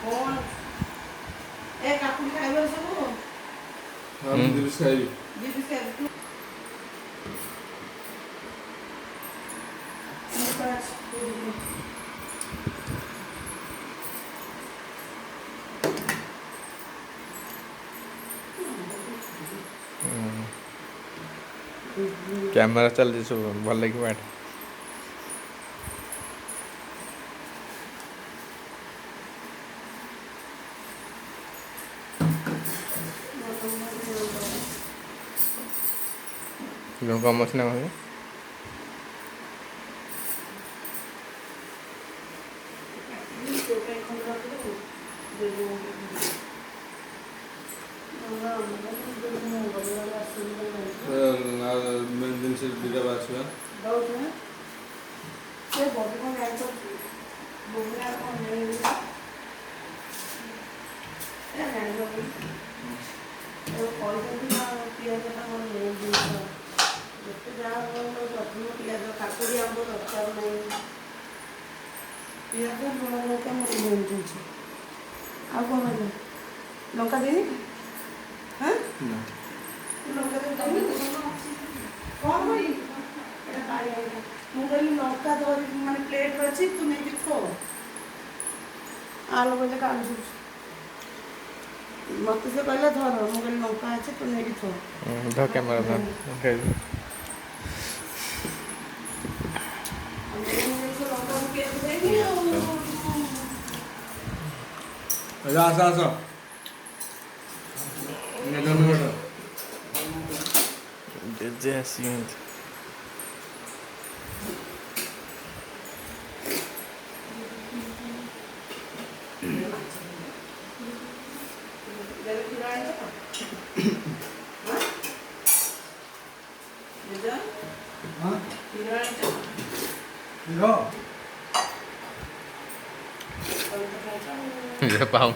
କଣ ଏ କାକୁଡ଼ି ଖାଇବ ସବୁ ମୁଁ ଜିନିଷ ଖାଇବି। ଜିନିଷ ଖାଇବି ମୁଁ ତ କ୍ୟାମେରା ଚାଲିଛି ସବୁ ଭଲ ଲାଗିବ ଏଠି। କମ ଅଛି ନା କଣ? ମେନ୍ ଜିନିଷ ଦୁଇଟା ବାଛିବା। ସେ ବଡି କଣ ଜାଣିପାରୁଛି ବୋବଲା କଣ ଜାଣିବ ଏ ଜାଣିବ କହିଛନ୍ତି ନା ପିଆଜଟା ମୋର ମେନ୍ ଜିନିଷ ଯେତେ ଯାହା ମୋର ପ୍ରଥମ ପିଆଜ କାକୁଡ଼ି ଆମ୍ବ ଦରକାର ନାହିଁ ପିଆଜ ଲୁଣ ଲଙ୍କା ମୋର ମେନ୍ ଜିନିଷ ଆଉ କ'ଣ ରହିଲା ଲଙ୍କା ଦେଇନି ହାଁ ଲଙ୍କା ଦେଇ କ'ଣ କରିବି ଏଇଟା ପାଣି ଆଣିଲା ମୁଁ କହିଲି ଲଙ୍କା ଧରି ମାନେ ପ୍ଲେଟ୍ ଅଛି ତୁ ନେଇକି ଥୋ ଆଳୁ କହିଲେ କାଢୁଛି ମୋତେ ସେ କହିଲା ଧର ମୁଁ କହିଲି ଲଙ୍କା ଅଛି ତୁ ନେଇକି ଥୋ ଧ କ୍ୟାମେରା ଧର। ଲଙ୍କା ମୁଁ ପିଆଜ ଦେଇନି ଆଉ ଆସ ଆସ ଜେଜେ ଆସିବେ। ପାଉ